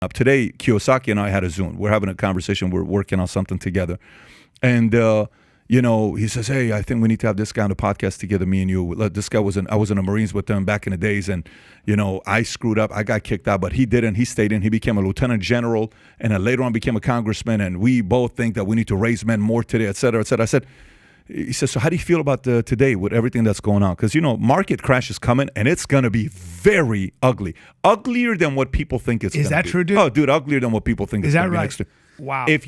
up. Today, Kiyosaki and I had a Zoom. We're having a conversation. We're working on something together. And, he says, hey, I think we need to have this guy on the podcast together, me and you. This guy I was in the Marines with them back in the days. And, I screwed up. I got kicked out, but he didn't. He stayed in. He became a lieutenant general and then later on became a congressman. And we both think that we need to raise men more today, et cetera, et cetera. He says, so how do you feel about today with everything that's going on? Because, market crash is coming, and it's going to be very ugly. Uglier than what people think it's going to be. Is that true, dude? Oh, dude, uglier than what people think it's going to be. Is that right? Wow. If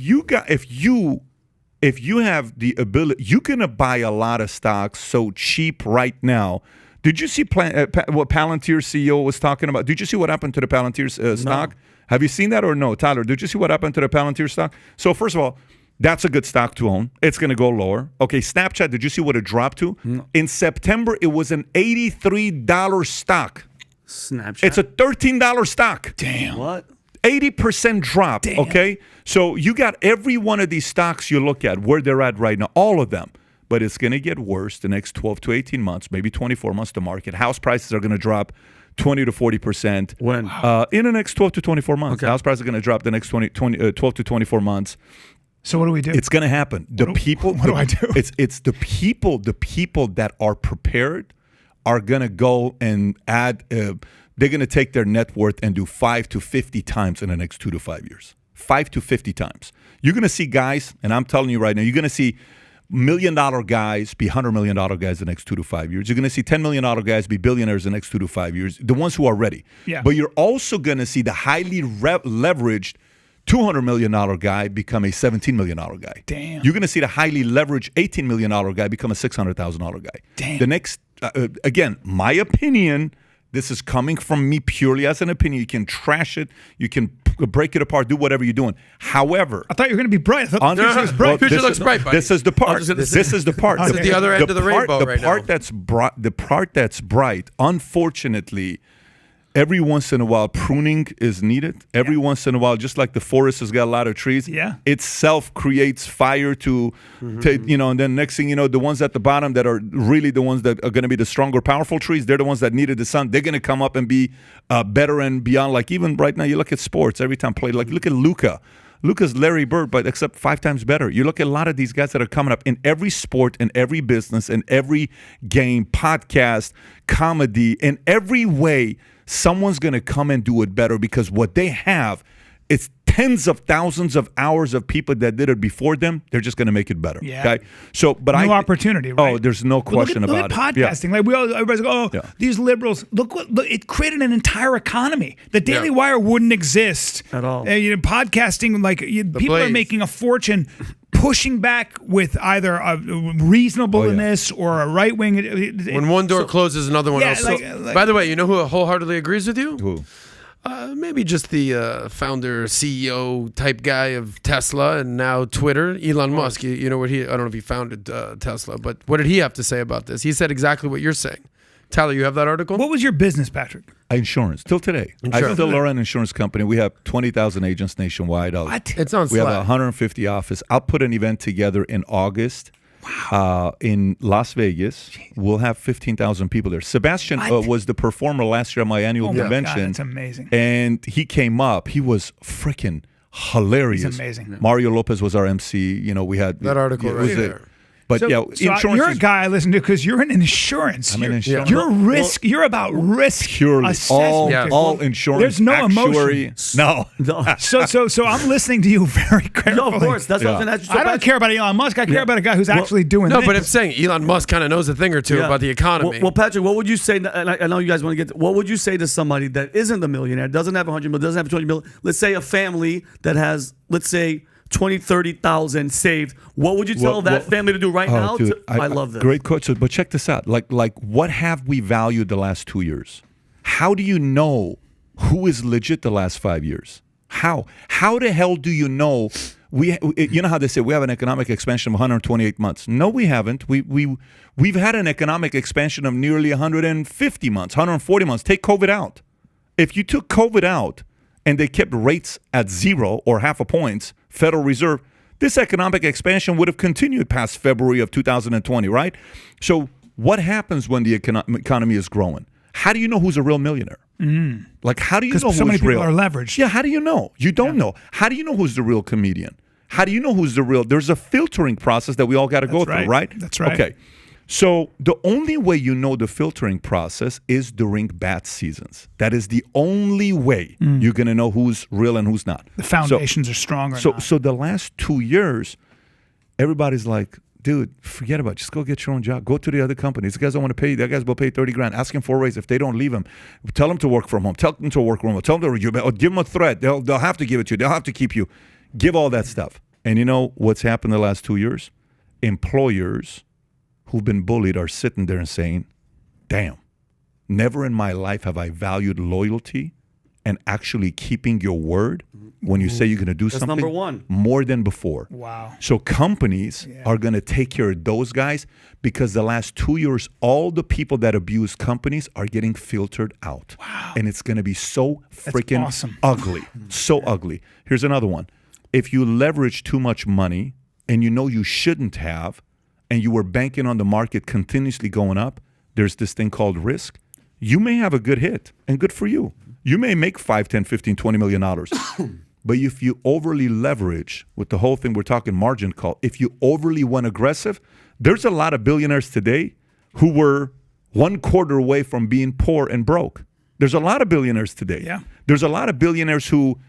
you have the ability, you can buy a lot of stocks so cheap right now. Did you see what Palantir CEO was talking about? Did you see what happened to the Palantir stock? No. Have you seen that or no? Tyler, did you see what happened to the Palantir stock? So first of all, that's a good stock to own. It's going to go lower. Okay, Snapchat, did you see what it dropped to? No. In September, it was an $83 stock. Snapchat. It's a $13 stock. Damn. What? 80% drop, Damn. okay? So you got every one of these stocks you look at, where they're at right now, all of them. But it's going to get worse the next 12 to 18 months, maybe 24 months to market. House prices are going to drop 20 to 40%. When? In the next 12 to 24 months. Okay. House prices are going to drop the next 12 to 24 months. So what do we do? It's going to happen. What do I do? It's the people that are prepared are going to go and add, they're going to take their net worth and do 5 to 50 times in the next 2 to 5 years. 5 to 50 times. You're going to see guys, and I'm telling you right now, you're going to see $1 million guys be $100 million guys the next 2 to 5 years. You're going to see $10 million guys be billionaires the next 2 to 5 years, the ones who are ready. Yeah. But you're also going to see the highly leveraged $200 million guy become a $17 million guy. Damn. You're going to see the highly leveraged $18 million guy become a $600,000 guy. Damn. The next, again, my opinion, this is coming from me purely as an opinion. You can trash it. You can break it apart, do whatever you're doing. However, I thought you were going to be bright. I thought the future was bright. Future looks bright, buddy. This is the part. This is the part. This is the other end of the rainbow right now. The part that's bright, unfortunately, every once in a while, pruning is needed. Every once in a while, just like the forest has got a lot of trees, itself creates fire to and then next thing you know, the ones at the bottom that are really the ones that are going to be the stronger, powerful trees, they're the ones that needed the sun. They're going to come up and be better and beyond. Like even right now, you look at sports, every time play, like look at Luka. Luka's Larry Bird, but except 5 times better. You look at a lot of these guys that are coming up in every sport, in every business, in every game, podcast, comedy, in every way. Someone's going to come and do it better because what they have is tens of thousands of hours of people that did it before them. They're just going to make it better. Yeah. Okay. So, but New opportunity, right? Oh, there's no question look about at it. podcasting. Like everybody's like, these liberals. Look, it created an entire economy. The Daily Wire wouldn't exist at all. Podcasting, people are making a fortune pushing back with either a reasonableness or a right wing. When one door closes, another one else. By the way, you know who wholeheartedly agrees with you? Who? Maybe just the founder, CEO type guy of Tesla and now Twitter, Elon Musk. You know what I don't know if he founded Tesla, but what did he have to say about this? He said exactly what you're saying. Tyler, you have that article? What was your business, Patrick? Insurance. Till today. I still run an insurance company. We have 20,000 agents nationwide. What? It's on We Slack. have 150 offices. I'll put an event together in August. Wow. In Las Vegas. We'll have 15,000 people there. Sebastian was the performer last year at my annual convention. God, that's amazing. And he came up. He was freaking hilarious. He's amazing. Mario Lopez was our MC. We had that article right there. But insurance. You're a guy I listen to because you're in insurance. I'm in insurance. You're risk. You're about risk Purely. assessment. All insurance. There's no actuary. emotion. No. So I'm listening to you very carefully. No, of course. That's what I'm saying. I don't care about Elon Musk. I care about a guy who's actually doing this. No, but I'm saying Elon Musk kind of knows a thing or two about the economy. Well, Patrick, what would you say? And I know you guys want to get. What would you say to somebody that isn't a millionaire, doesn't have 100 million, doesn't have 20 million? Let's say a family that has, let's say, 20, 30,000 saved. What would you tell that family to do right now? Dude, I love this. Great question. But check this out. Like, what have we valued the last 2 years? How do you know who is legit the last 5 years? How the hell do you know? You know how they say we have an economic expansion of 128 months. No, we haven't. We've had an economic expansion of nearly 150 months, 140 months. Take COVID out. If you took COVID out and they kept rates at 0 or half a point, Federal Reserve, this economic expansion would have continued past February of 2020, right? So what happens when the economy is growing? How do you know who's a real millionaire? Like, how do you know Because so many who's people real? are leveraged. Yeah, how do you know? You don't know. How do you know who's the real comedian? How do you know who's the real? There's a filtering process that we all got to go through, right? That's right. Okay. So the only way you know the filtering process is during bad seasons. That is the only way you're going to know who's real and who's not. The foundations are strong or not. So the last 2 years, everybody's like, dude, forget about it. Just go get your own job. Go to the other companies. The guys don't want to pay you. The guys will pay 30 grand. Ask them for a raise. If they don't, leave them. Tell them to work from home. Tell them to work from home. Tell them to give them a threat. They'll have to give it to you. They'll have to keep you. Give all that stuff. And you know what's happened the last 2 years? Employers who've been bullied are sitting there and saying, damn, never in my life have I valued loyalty and actually keeping your word when you say you're going to do something. Number one. More than before. Wow. So companies are going to take care of those guys because the last 2 years, all the people that abuse companies are getting filtered out. Wow. And it's going to be so freaking awesome. ugly. So ugly. Here's another one. If you leverage too much money and you know you shouldn't have, and you were banking on the market continuously going up, there's this thing called risk. You may have a good hit, and good for you. You may make 5, 10, 15, $20 million. But if you overly leverage with the whole thing we're talking margin call, if you overly went aggressive, there's a lot of billionaires today who were 1 quarter away from being poor and broke. There's a lot of billionaires today. Yeah. There's a lot of billionaires who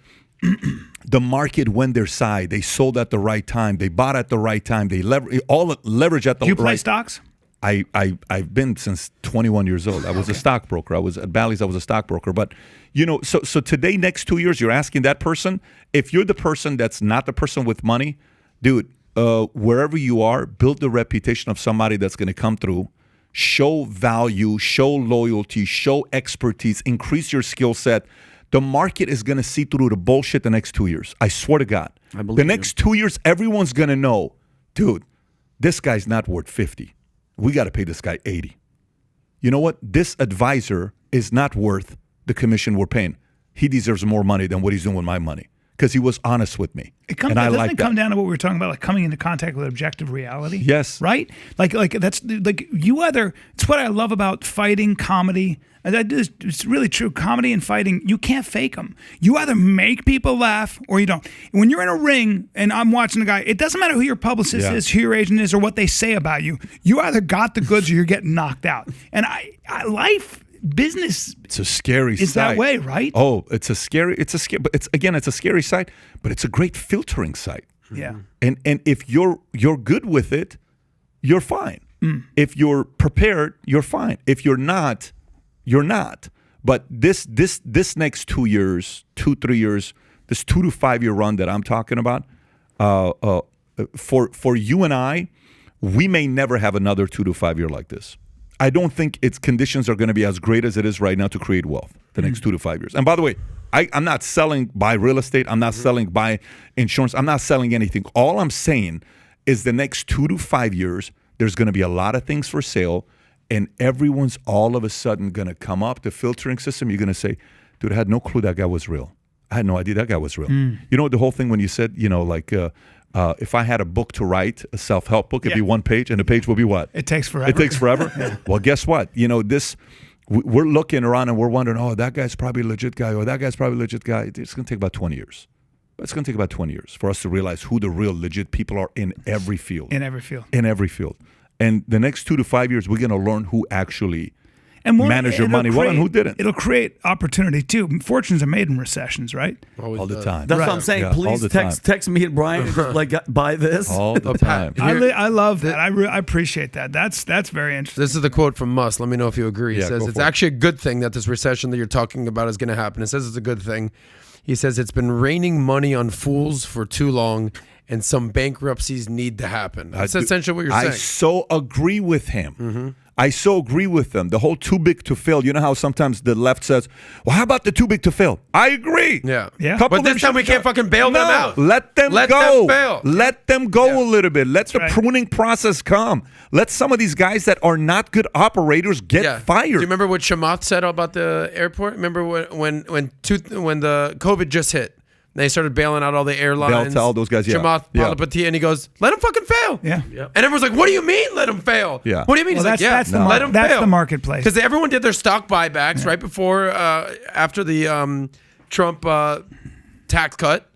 the market went their side. They sold at the right time. They bought at the right time. They leverage at the right time. Do you play stocks? I've been since 21 years old. I was a stockbroker. I was at Bally's. I was a stockbroker. But you know, so today, next 2 years, you're asking that person. If you're the person that's not the person with money, dude, wherever you are, build the reputation of somebody that's going to come through. Show value, show loyalty, show expertise, increase your skill set. The market is going to see through the bullshit the next 2 years. I swear to God. The next 2 years, everyone's going to know, dude, this guy's not worth 50. We got to pay this guy 80. You know what? This advisor is not worth the commission we're paying. He deserves more money than what he's doing with my money because he was honest with me. Doesn't it come down to what we were talking about, like coming into contact with objective reality? Yes. Right? Like that's like you either. It's what I love about fighting comedy. And it's really true. Comedy and fighting, you can't fake them. You either make people laugh or you don't. When you're in a ring and I'm watching a guy, it doesn't matter who your publicist is, who your agent is, or what they say about you. You either got the goods or you're getting knocked out. And business. It's a scary is site. That way, right? Oh, but it's a scary site, but it's a great filtering site. Yeah. And if you're good with it, you're fine. If you're prepared, you're fine. If you're not, you're not. But this next 2 years, 2-3 years, this 2 to 5 year run that I'm talking about, for you and I, we may never have another 2 to 5 year like this. I don't think its conditions are going to be as great as it is right now to create wealth the next 2 to 5 years. And by the way, I'm not selling buy real estate. I'm not selling buy insurance. I'm not selling anything. All I'm saying is the next 2 to 5 years, there's going to be a lot of things for sale. And everyone's all of a sudden going to come up the filtering system. You're going to say, dude, I had no clue that guy was real. I had no idea that guy was real. You know, the whole thing when you said, you know, like if I had a book to write, a self-help book, it'd be one page, and the page will be what? It takes forever. It takes forever? Well, guess what? You know, we're looking around and we're wondering, oh, that guy's probably a legit guy, or that guy's probably a legit guy. It's going to take about 20 years. It's going to take about 20 years for us to realize who the real legit people are in every field. In every field. In every field. And the next 2 to 5 years, we're going to learn who actually managed your money well and who didn't. It'll create opportunity, too. Fortunes are made in recessions, right? All the time. That's what I'm saying. Please text me and Bryan, like, buy this. All the time. I love that. I appreciate that. That's very interesting. This is the quote from Musk. Let me know if you agree. He says, it's actually a good thing that this recession that you're talking about is going to happen. It says it's a good thing. He says it's been raining money on fools for too long, and some bankruptcies need to happen. That's essentially what you're saying. I so agree with him. I so agree with them. The whole too big to fail. You know how sometimes the left says, well, how about the too big to fail? I agree. Yeah. Couple but this time we can't fucking bail them out. Let them Let go. them fail. Let them go a little bit. Let the pruning process come. Let some of these guys that are not good operators get fired. Do you remember what Chamath said about the airport? Remember when the COVID just hit? They started bailing out all the airlines. All those guys, Chamath, and he goes, let them fucking fail. fail. Yeah. Yep. And everyone's like, what do you mean let him fail? Yeah. What do you mean? Well, He's like, let him that's fail. the marketplace. Because everyone did their stock buybacks right before, after the Trump tax cut.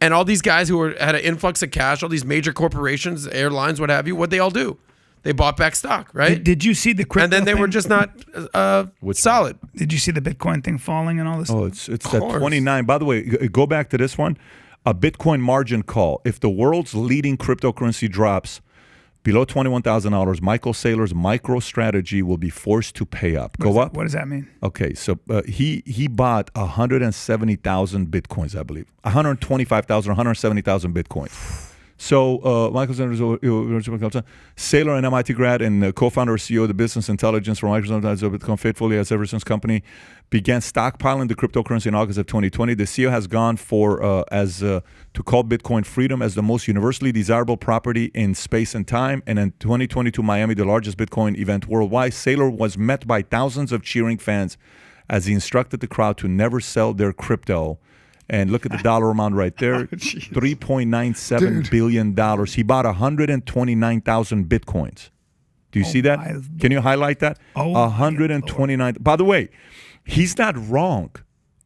And all these guys who had an influx of cash, all these major corporations, airlines, what have you, what'd they all do? They bought back stock, right? Did you see the crypto And then they were thing? just not solid. Did you see the Bitcoin thing falling and all this? Oh, it's that 29. By the way, go back to this one. A Bitcoin margin call. If the world's leading cryptocurrency drops below $21,000, Michael Saylor's MicroStrategy will be forced to pay up. Go up. What does that mean? Okay, so he bought 170,000 Bitcoins, I believe. 125,000, 170,000 Bitcoins. So Michael Saylor, an MIT grad and co-founder and CEO of the business intelligence for Microsoft, has become faithful. He has ever since company began stockpiling the cryptocurrency in August of 2020. The CEO has gone for to call Bitcoin freedom as the most universally desirable property in space and time. And in 2022 Miami, the largest Bitcoin event worldwide, Saylor was met by thousands of cheering fans as he instructed the crowd to never sell their crypto. And look at the dollar amount right there, $3.97 billion. He bought 129,000 Bitcoins. Do you see that? Can you highlight that? 129. By the way, he's not wrong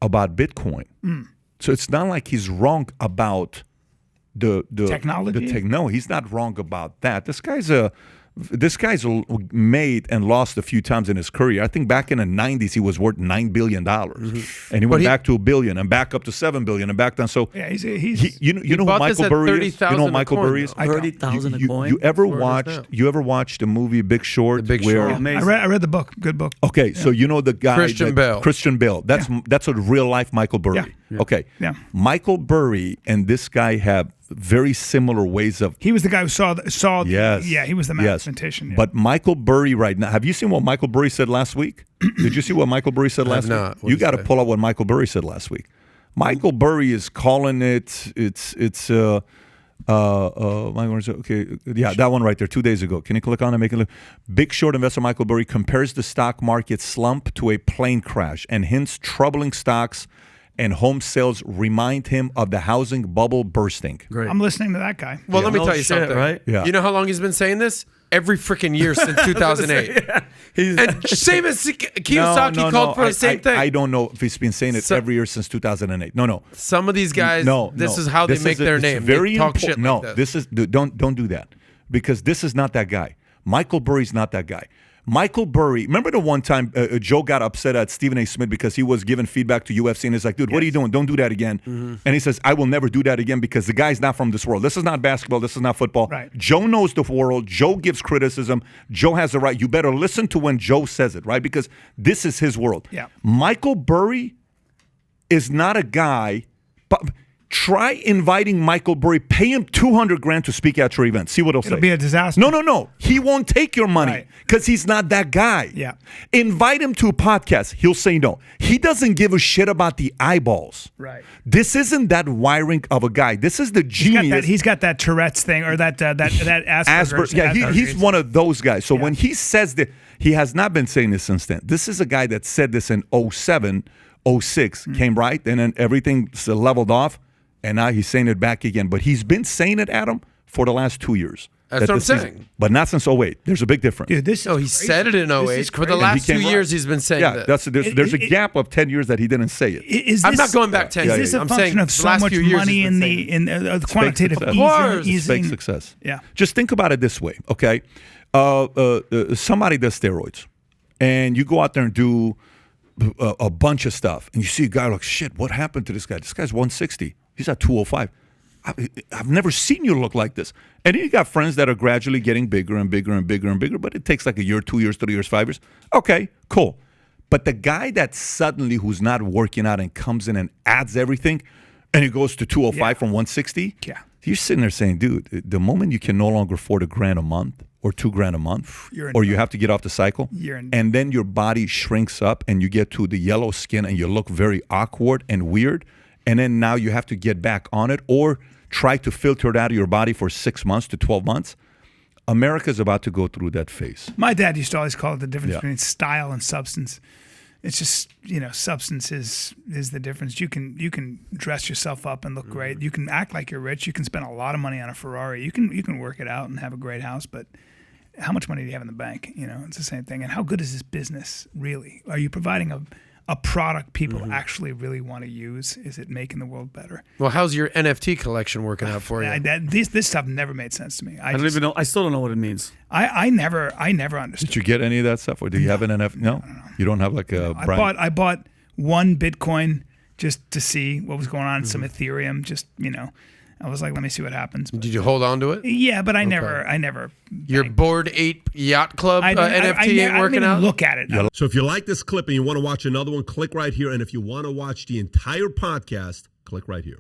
about Bitcoin. So it's not like he's wrong about the technology. No, he's not wrong about that. This guy's made and lost a few times in his career. I think back in the 90s, he was worth $9 billion. And he went back to $1 billion and back up to $7 billion and back down. So Yeah, you know who Michael Burry is? You know who Michael Burry is? 30,000 a coin. You ever watched the movie Big Short? The Big Short. Amazing. I read the book. Good book. Okay, so you know the guy Christian Bale. Christian Bale. That's a real life Michael Burry. Yeah. Okay. Yeah. Michael Burry and this guy have very similar ways of. He was the guy who saw. Yes. Yeah, he was the mathematician. Yeah. But Michael Burry right now. Have you seen what Michael Burry said last week? Did you see what Michael Burry said last not. week? What'd You he got to say? pull out what Michael Burry said last week. Michael Burry is calling it. Okay, yeah, that one right there, 2 days ago. Can you click on it? Make it look. Big Short investor Michael Burry compares the stock market slump to a plane crash and hints troubling stocks and home sales remind him of the housing bubble bursting. Great. I'm listening to that guy. Well, let me No tell you shit, something. right? Yeah. You know how long he's been saying this? Every freaking year since 2008. And same as Kiyosaki called for the same thing. I don't know if he's been saying it every year since 2008. No. Some of these guys, this is how they make their name. Very they talk important. shit No, like this. this is don't do that because this is not that guy. Michael Burry's not that guy. Michael Burry, remember the one time Joe got upset at Stephen A. Smith because he was giving feedback to UFC and he's like, dude, what are you doing? Don't do that again. And he says, I will never do that again because the guy's not from this world. This is not basketball. This is not football. Right. Joe knows the world. Joe gives criticism. Joe has the right. You better listen to when Joe says it, right? Because this is his world. Yeah. Michael Burry is not a guy. But try inviting Michael Burry. Pay him $200,000 to speak at your event. See what he'll say. It'll be a disaster. No. He won't take your money Right. because he's not that guy. Yeah. Invite him to a podcast. He'll say no. He doesn't give a shit about the eyeballs. Right. This isn't that wiring of a guy. This is the genius. He's got that Tourette's thing or that Asperger's. Yeah, he's one of those guys. So Yeah. when he says that, he has not been saying this since then. This is a guy that said this in 07, 06, came right, and then everything leveled off, and now he's saying it back again. But he's been saying it, Adam, for the last 2 years. That's That what I'm this is- saying. But not since 08. There's a big difference. Dude, this is No, he crazy. said it in This 08. is For the crazy. last He 2 came years, right. he's been saying Yeah, that. there's a gap of 10 years that he didn't say it. Is I'm this- not going back 10 Is years. this a I'm function saying of the so last much few years money he's in been saying the quantitative success. easing? Of course. It's fake easing? success. Yeah. Just think about it this way, okay? Somebody does steroids, and you go out there and do a bunch of stuff, and you see a guy like, shit, what happened to this guy? This guy's 160. He's at 205. I've never seen you look like this. And then you got friends that are gradually getting bigger and bigger and bigger and bigger, but it takes like a year, 2 years, 3 years, 5 years. Okay, cool. But the guy that suddenly who's not working out and comes in and adds everything, and he goes to 205 from 160, Yeah. you're sitting there saying, dude, the moment you can no longer afford $1,000 a month or $2,000 a month, You're in or you trouble. have to get off the cycle, You're in- and then your body shrinks up and you get to the yellow skin and you look very awkward and weird, and then now you have to get back on it or try to filter it out of your body for 6 months to 12 months. America's about to go through that phase. My dad used to always call it the difference Yeah. between style and substance. It's just, substance is the difference. You can dress yourself up and look great. You can act like you're rich. You can spend a lot of money on a Ferrari. You can work it out and have a great house, but how much money do you have in the bank? It's the same thing. And how good is this business really? Are you providing a product people actually really want to use? Is it making the world better? Well, how's your NFT collection working out for you? This stuff never made sense to me. I don't even know. I still don't know what it means. I never understood. Did you get any of that stuff, or do you have an NFT? No, you don't have like a. I bought one Bitcoin just to see what was going on. Some Ethereum, just I was like, let me see what happens. But, did you hold on to it? Yeah, but I never. Your Bored Ape Yacht Club NFT ain't working out? Look at it. Yeah. So if you like this clip and you want to watch another one, click right here. And if you want to watch the entire podcast, click right here.